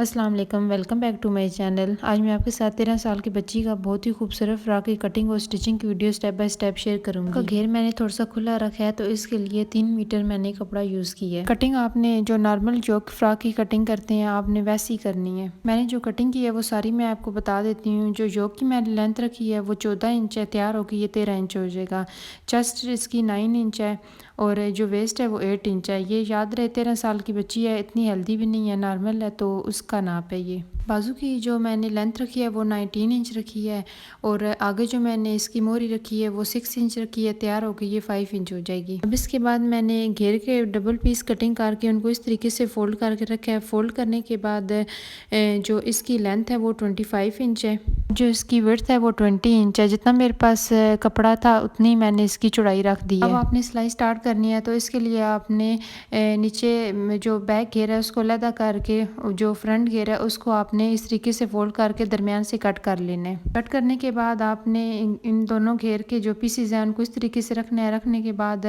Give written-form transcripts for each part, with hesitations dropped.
अस्सलाम वालेकुम, welcome back to my channel. आज मैं आपके साथ 13 साल की बच्ची का बहुत ही खूबसूरत फ्रॉक की कटिंग और स्टिचिंग की video step by step share करूंगी। का घेर मैंने थोड़ा सा खुला रखा है, तो इसके लिए 3 मीटर मैंने कपड़ा यूज़ किया है। कटिंग आपने जो नॉर्मल जो फ्रॉक की कटिंग करते हैं आपने वैसी करनी है। मैंने जो कटिंग की है वो सारी मैं आपको बता देती हूँ। जो योक की मैंने लेंथ रखी है वो 14 इंच है, तैयार होकर ये 13 इंच हो जाएगा। चेस्ट इसकी 9 इंच है और जो वेस्ट है वो 8 इंच है। ये याद रहे 13 साल की बच्ची है, इतनी हेल्दी भी नहीं है, नॉर्मल है, तो उसका नाप है ये। बाजू की जो मैंने लेंथ रखी है वो 19 इंच रखी है और आगे जो मैंने इसकी मोहरी रखी है वो 6 इंच रखी है, तैयार होकर ये 5 इंच हो जाएगी। अब इसके बाद मैंने घेर के डबल पीस कटिंग करके उनको इस तरीके से फोल्ड करके रखा है। फोल्ड करने के बाद जो इसकी लेंथ है वो 25 इंच है, जो इसकी विड्थ है वो 20 इंच है। जितना मेरे पास कपड़ा था उतनी मैंने इसकी चौड़ाई रख दी है। अब आपने सिलाई स्टार्ट करनी है, तो इसके लिए आपने नीचे जो बैक घेर है उसको अलहदा करके जो फ्रंट घेर है उसको आपने इस तरीके से फोल्ड करके दरमियान से कट कर लेना है। कट करने के बाद आपने इन दोनों घेर के जो पीसीज हैं उनको इस तरीके से रखना है। रखने के बाद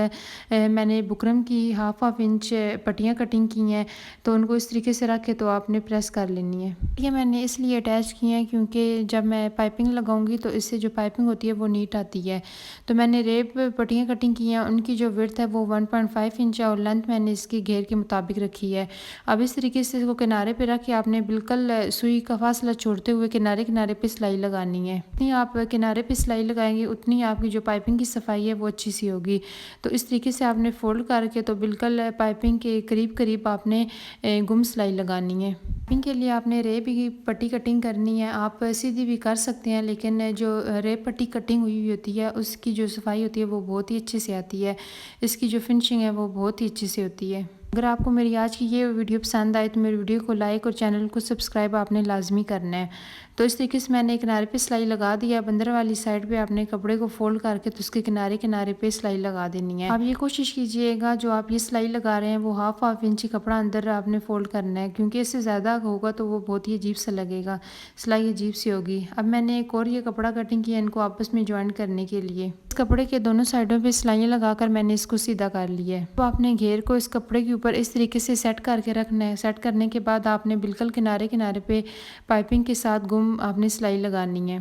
मैंने बुकरम की हाफ इंच पट्टियाँ कटिंग की हैं, तो उनको इस तरीके से रख के तो आपने प्रेस कर लेनी है। ये मैंने इसलिए अटैच की हैं क्योंकि जब मैं पाइपिंग लगाऊंगी तो इससे जो पाइपिंग होती है वो नीट आती है। तो मैंने रेप पट्टियाँ कटिंग की हैं, उनकी जो विड्थ है वो 1.5 इंच है और लेंथ मैंने इसकी घेर के मुताबिक रखी है। अब इस तरीके से इसको किनारे पे रख के आपने बिल्कुल सुई का फासला छोड़ते हुए किनारे किनारे पे सिलाई लगानी है। जितनी आप किनारे पे सिलाई लगाएंगे उतनी आपकी जो पाइपिंग की सफाई है वो अच्छी सी होगी। तो इस तरीके से आपने फोल्ड करके तो बिल्कुल पाइपिंग के करीब करीब आपने गुम सिलाई लगानी है। पाइपिंग के लिए आपने रेप की पट्टी कटिंग करनी है। आप सीधी भी कर सकते हैं, लेकिन जो रेप पट्टी कटिंग हुई होती है उसकी जो सफाई होती है वो बहुत ही अच्छे से आती है। इसकी जो फिनिशिंग है वो बहुत ही अच्छे से होती है। अगर आपको मेरी आज की ये वीडियो पसंद आए तो मेरी वीडियो को लाइक और चैनल को सब्सक्राइब आपने लाजमी करना है। तो इस तरीके से मैंने किनारे पे सिलाई लगा दिया है। बंदर वाली साइड पे आपने कपड़े को फोल्ड करके तो उसके किनारे किनारे पे सिलाई लगा देनी है। आप ये कोशिश कीजिएगा जो आप ये सिलाई लगा रहे हैं वो हाफ इंच कपड़ा अंदर आपने फोल्ड करना है, क्योंकि इससे ज़्यादा होगा तो वो बहुत ही अजीब सा लगेगा, सिलाई अजीब सी होगी। अब मैंने एक और ये कपड़ा कटिंग किया इनको आपस में ज्वाइन करने के लिए। इस कपड़े के दोनों साइडों पे सिलाइयाँ लगाकर मैंने इसको सीधा कर लिया है। तो आपने घेर को इस कपड़े के ऊपर इस तरीके से सेट करके रखना है। सेट करने के बाद आपने बिल्कुल किनारे किनारे पे पाइपिंग के साथ गुम आपने सिलाई लगानी है।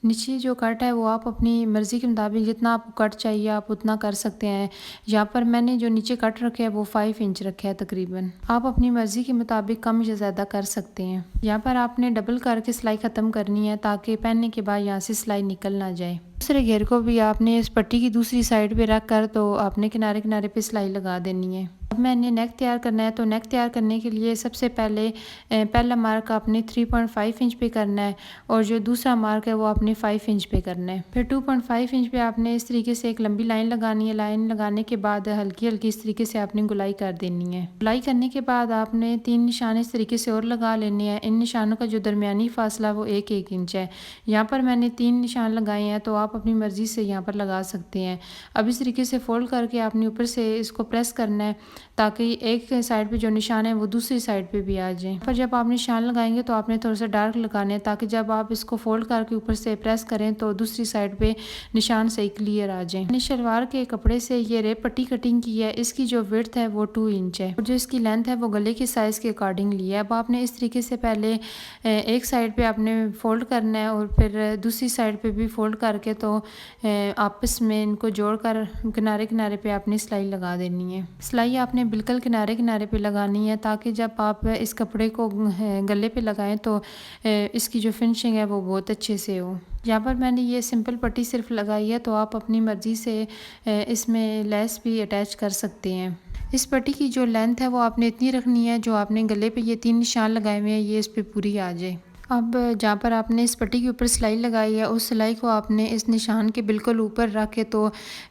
नीचे जो कट है वो आप अपनी मर्ज़ी के मुताबिक जितना आपको कट चाहिए आप उतना कर सकते हैं। यहाँ पर मैंने जो नीचे कट रखे है वो 5 इंच रखा है तकरीबन। आप अपनी मर्ज़ी के मुताबिक कम या ज़्यादा कर सकते हैं। यहाँ पर आपने डबल करके सिलाई ख़त्म करनी है ताकि पहनने के बाद यहाँ से सिलाई निकल ना जाए। दूसरे घेर को भी आपने इस पट्टी की दूसरी साइड पे रख कर तो आपने किनारे किनारे पे सिलाई लगा देनी है। अब मैंने नेक तैयार करना है, तो नेक तैयार करने के लिए सबसे पहले पहला मार्क आपने 3.5 इंच पे करना है और जो दूसरा मार्क है वो आपने 5 इंच पे करना है। फिर 2.5 इंच पे आपने इस तरीके से एक लंबी लाइन लगानी है। लाइन लगाने के बाद हल्की हल्की इस तरीके से आपने गुलाई कर देनी है। गुलाई करने के बाद आपने 3 निशान इस तरीके से और लगा लेने हैं। इन निशानों का जो दरमियानी फासला वो 1-1 इंच है। यहाँ पर मैंने 3 निशान लगाए हैं, तो आप अपनी मर्ज़ी से यहाँ पर लगा सकते हैं। अब इस तरीके से फोल्ड करके आपने ऊपर से इसको प्रेस करना है ताकि एक साइड पे जो निशान है वो दूसरी साइड पे भी आ जाए। पर जब आप निशान लगाएंगे तो आपने थोड़ा सा डार्क लगाने हैं ताकि जब आप इसको फोल्ड करके ऊपर से प्रेस करें तो दूसरी साइड पे निशान सही क्लियर आ जाए। मैंने शलवार के कपड़े से ये रेप पट्टी कटिंग की है। इसकी जो विड्थ है वो 2 इंच है और जो इसकी लेंथ है वो गले के साइज़ के अकॉर्डिंग ली है। अब आपने इस तरीके से पहले एक साइड पे आपने फोल्ड करना है और फिर दूसरी साइड पे भी फोल्ड करके तो आपस में इनको जोड़कर किनारे किनारे पे आपने सिलाई लगा देनी है। सिलाई आपने बिल्कुल किनारे किनारे पे लगानी है ताकि जब आप इस कपड़े को गले पे लगाएं तो इसकी जो फिनिशिंग है वो बहुत अच्छे से हो। यहाँ पर मैंने ये सिंपल पट्टी सिर्फ लगाई है, तो आप अपनी मर्ज़ी से इसमें लेस भी अटैच कर सकते हैं। इस पट्टी की जो लेंथ है वो आपने इतनी रखनी है जो आपने गले पे ये 3 निशान लगाए हुए हैं ये इस पे पूरी आ जाए। अब जहाँ पर आपने इस पट्टी के ऊपर सिलाई लगाई है उस सिलाई को आपने इस निशान के बिल्कुल ऊपर रख के तो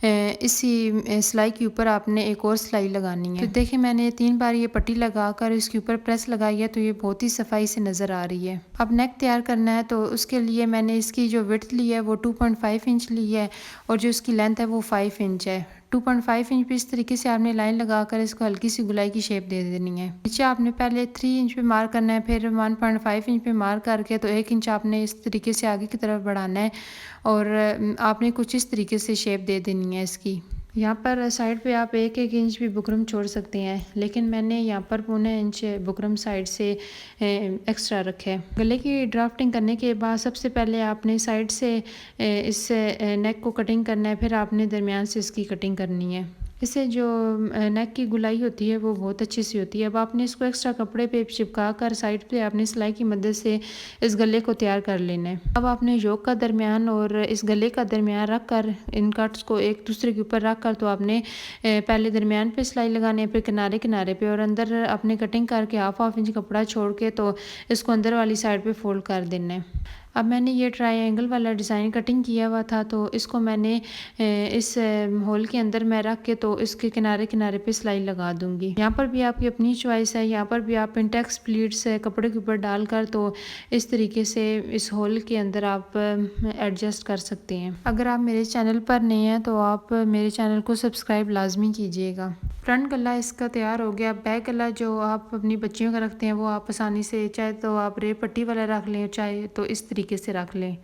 इसी सिलाई के ऊपर आपने एक और सिलाई लगानी है। तो देखिए मैंने 3 बार ये पट्टी लगाकर इसके ऊपर प्रेस लगाई है, तो ये बहुत ही सफाई से नज़र आ रही है। अब नेक तैयार करना है, तो उसके लिए मैंने इसकी जो विड्थ ली है वो 2.5 इंच ली है और जो इसकी लेंथ है वो 5 इंच है। 2.5 इंच पे इस तरीके से आपने लाइन लगाकर इसको हल्की सी गुलाई की शेप दे देनी है। नीचे आपने पहले 3 इंच पे मार्क करना है, फिर 1.5 इंच पे मार्क करके तो 1 इंच आपने इस तरीके से आगे की तरफ बढ़ाना है और आपने कुछ इस तरीके से शेप दे देनी है इसकी। यहाँ पर साइड पे आप 1-1 इंच भी बुकरम छोड़ सकते हैं, लेकिन मैंने यहाँ पर पौने इंच बुकरम साइड से एक्स्ट्रा रखा है। गले की ड्राफ्टिंग करने के बाद सबसे पहले आपने साइड से इस नेक को कटिंग करना है, फिर आपने दरमियान से इसकी कटिंग करनी है। इससे जो नेक की गुलाई होती है वो बहुत अच्छी सी होती है। अब आपने इसको एक्स्ट्रा कपड़े पे चिपका कर साइड पे आपने सिलाई की मदद से इस गले को तैयार कर लेना है। अब आपने योक का दरमियान और इस गले का दरमियान रख कर इन कट्स को एक दूसरे के ऊपर रख कर तो आपने पहले दरमियान पे सिलाई लगानी है, फिर किनारे किनारे पे, और अंदर अपने कटिंग करके हाफ इंच कपड़ा छोड़ के तो इसको अंदर वाली साइड पे फोल्ड कर देना है। अब मैंने ये ट्रायंगल वाला डिज़ाइन कटिंग किया हुआ था, तो इसको मैंने इस होल के अंदर मैं रख के तो इसके किनारे किनारे पे सिलाई लगा दूंगी। यहाँ पर भी आपकी अपनी चॉइस है, यहाँ पर भी आप इंटेक्स प्लीट्स कपड़े के ऊपर डालकर तो इस तरीके से इस होल के अंदर आप एडजस्ट कर सकते हैं। अगर आप मेरे चैनल पर नए हैं तो आप मेरे चैनल को सब्सक्राइब लाजमी कीजिएगा। फ्रंट गला इसका तैयार हो गया। बैक गला जो आप अपनी बच्चियों का रखते हैं वो आप आसानी से, चाहे तो आप रेप पट्टी वाला रख लें, चाहे तो इस तरीके से रख लें।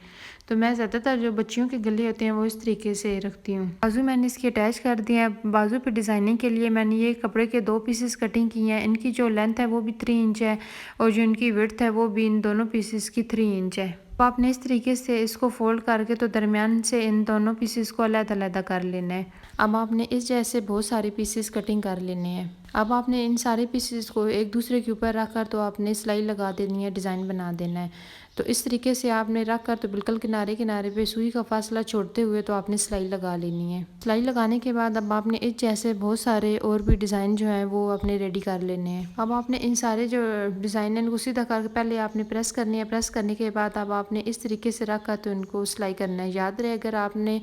तो मैं ज़्यादातर जो बच्चियों के गले होते हैं वो इस तरीके से रखती हूँ। बाजू मैंने इसकी अटैच कर दिया है। बाजू पे डिज़ाइनिंग के लिए मैंने ये कपड़े के 2 पीसेस कटिंग किए हैं। इनकी जो लेंथ है वो भी 3 इंच है और जो इनकी विड्थ है वो भी इन दोनों पीसेस की 3 इंच है। तो आपने इस तरीके से इसको फोल्ड करके तो दरमियान से इन दोनों पीसेस को अलग-अलग कर लेना है। अब आपने इस जैसे बहुत सारे पीसेस कटिंग कर लेने हैं। अब आपने इन सारे पीसेस को एक दूसरे के ऊपर रखकर तो आपने सिलाई लगा देनी है, डिज़ाइन बना देना है। तो इस तरीके से आपने रख कर तो बिल्कुल किनारे किनारे पे सुई का फासला छोड़ते हुए तो आपने सिलाई लगा लेनी है। सिलाई लगाने के बाद अब आपने इस जैसे बहुत सारे और भी डिज़ाइन जो हैं वो अपने रेडी कर लेने हैं। अब आपने इन सारे जो डिज़ाइन है इनको सीधा करके पहले आपने प्रेस करनी है। प्रेस करने के बाद अब आपने इस तरीके से रख कर तो इनको सिलाई करना है। याद रहे, अगर आपने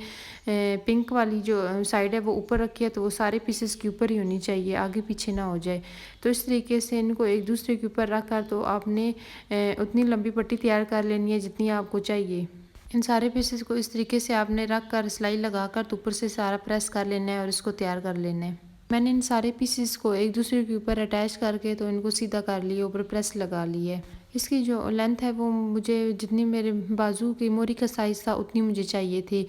पिंक वाली जो साइड है वो ऊपर रखी है तो वो सारे पीसेस के ऊपर ही होनी चाहिए, आगे पीछे ना हो जाए। तो इस तरीके से इनको एक दूसरे के ऊपर रख कर तो आपने उतनी लंबी पट्टी तैयार कर लेनी है जितनी आपको चाहिए। इन सारे पीसेस को इस तरीके से आपने रख कर सिलाई लगा कर तो ऊपर से सारा प्रेस कर लेना है और इसको तैयार कर लेना है। मैंने इन सारे पीसेस को एक दूसरे के ऊपर अटैच करके तो इनको सीधा कर लिया, ऊपर प्रेस लगा ली है। इसकी जो लेंथ है वो मुझे जितनी मेरे बाजू की मोरी का साइज़ था उतनी मुझे चाहिए थी,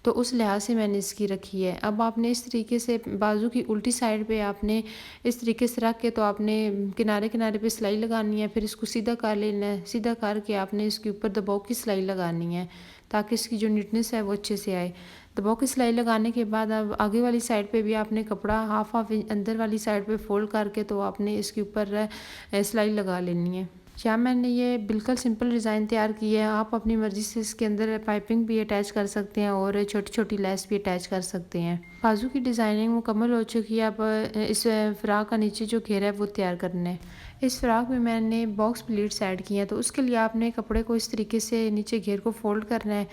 तो उस लिहाज से मैंने इसकी रखी है। अब आपने इस तरीके से बाजू की उल्टी साइड पे आपने इस तरीके से रख के तो आपने किनारे किनारे पे सिलाई लगानी है, फिर इसको सीधा कर लेना है। सीधा करके आपने इसके ऊपर दबाव की सिलाई लगानी है ताकि इसकी जो नीटनेस है वो अच्छे से आए। दबाव की सिलाई लगाने के बाद अब आगे वाली साइड पे भी आपने कपड़ा हाफ अंदर वाली साइड पे फोल्ड करके तो आपने इसके ऊपर सिलाई लगा लेनी है। यहाँ मैंने ये बिल्कुल सिंपल डिज़ाइन तैयार की है। आप अपनी मर्ज़ी से इसके अंदर पाइपिंग भी अटैच कर सकते हैं और छोटी छोटी लेस भी अटैच कर सकते हैं। बाजू की डिज़ाइनिंग मुकम्मल हो चुकी है। अब इस फ्राक का नीचे जो घेरा है वो तैयार करना है। इस फ्राक में मैंने बॉक्स प्लीट्स ऐड किए हैं, तो उसके लिए आपने कपड़े को इस तरीके से नीचे घेर को फोल्ड करना है।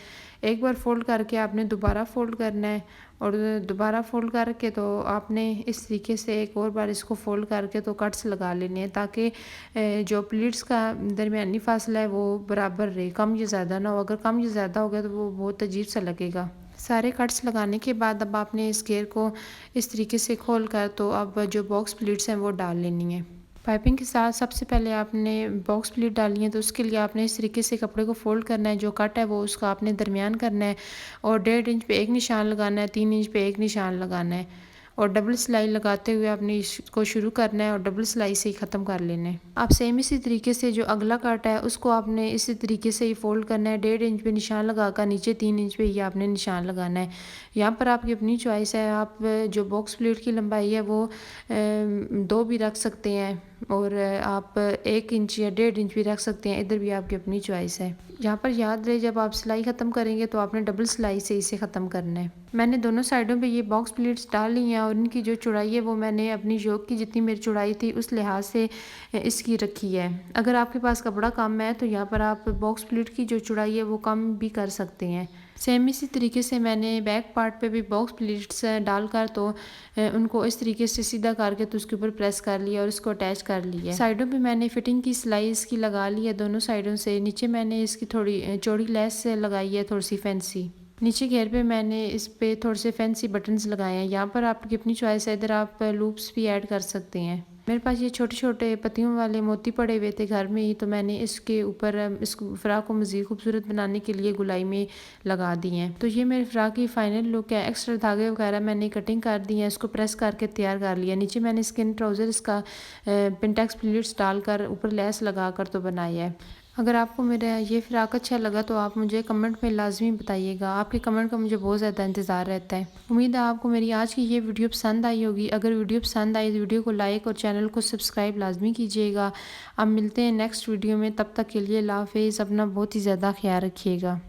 एक बार फोल्ड करके आपने दोबारा फोल्ड करना है और दोबारा फोल्ड करके तो आपने इस तरीके से एक और बार इसको फोल्ड करके तो कट्स लगा लेने हैं ताकि जो प्लीट्स का दरमियानी फासला है वो बराबर रहे, कम या ज़्यादा ना हो। अगर कम या ज़्यादा हो गया तो वो बहुत अजीब सा लगेगा। सारे कट्स लगाने के बाद अब आपने इस घेर को इस तरीके से खोल कर तो अब जो बॉक्स प्लीट्स हैं वो डाल लेनी है। पाइपिंग के साथ सबसे पहले आपने बॉक्स प्लीट डालनी है, तो उसके लिए आपने इस तरीके से कपड़े को फोल्ड करना है। जो कट है वो उसका आपने दरमियान करना है और 1.5 इंच पे एक निशान लगाना है, 3 इंच पे एक निशान लगाना है और डबल सिलाई लगाते हुए आपने इसको शुरू करना है और डबल सिलाई से ही ख़त्म कर लेना है। आप सेम इसी तरीके से जो अगला कट है उसको आपने इसी तरीके से ही फोल्ड करना है। 1.5 इंच पे निशान लगाकर नीचे 3 इंच पे ही आपने निशान लगाना है। यहाँ पर आपकी अपनी चॉइस है, आप जो बॉक्स प्लीट की लंबाई है वो 2 भी रख सकते हैं और आप 1 इंच या 1.5 इंच भी रख सकते हैं। इधर भी आपकी अपनी चॉइस है। यहाँ पर याद रहे, जब आप सिलाई ख़त्म करेंगे तो आपने डबल सिलाई से इसे ख़त्म करना है। मैंने दोनों साइडों पे ये बॉक्स प्लीट्स डाल ली हैं और इनकी जो चौड़ाई है वो मैंने अपनी योक की जितनी मेरी चौड़ाई थी उस लिहाज से इसकी रखी है। अगर आपके पास कपड़ा कम है तो यहाँ पर आप बॉक्स प्लीट की जो चौड़ाई है वो कम भी कर सकते हैं। सेम इसी तरीके से मैंने बैक पार्ट पे भी बॉक्स प्लीट्स डालकर तो उनको इस तरीके से सीधा करके तो उसके ऊपर प्रेस कर लिया और इसको अटैच कर लिया। साइडों पे मैंने फिटिंग की सिलाई इसकी लगा ली है दोनों साइडों से। नीचे मैंने इसकी थोड़ी चौड़ी लेस लगाई है, थोड़ी सी फैंसी। नीचे घेर पे मैंने इस पे थोड़े से फैंसी बटन्स लगाए हैं। यहाँ पर आपकी अपनी चॉइस है, इधर आप लूप्स भी ऐड कर सकते हैं। मेरे पास ये छोटे छोटे पत्तियों वाले मोती पड़े हुए थे घर में ही, तो मैंने इसके ऊपर इस फ़्रॉक को मज़ीद खूबसूरत बनाने के लिए गुलाई में लगा दी हैं। तो ये मेरे फ़्रॉक की फ़ाइनल लुक है। एक्स्ट्रा धागे वगैरह मैंने कटिंग कर दी है, इसको प्रेस करके तैयार कर लिया। नीचे मैंने स्किन ट्राउज़र इसका पिंटेक्स प्लीट्स डालकर ऊपर लेस लगा कर तो बनाया है। अगर आपको मेरा ये फ़्रॉक अच्छा लगा तो आप मुझे कमेंट में लाज़मी बताइएगा। आपके कमेंट का मुझे बहुत ज़्यादा इंतज़ार रहता है। उम्मीद है आपको मेरी आज की ये वीडियो पसंद आई होगी। अगर वीडियो पसंद आई तो वीडियो को लाइक और चैनल को सब्सक्राइब लाज़मी कीजिएगा। अब मिलते हैं नेक्स्ट वीडियो में, तब तक के लिए अल्लाह हाफ़िज़। अपना बहुत ही ज़्यादा ख्याल रखिएगा।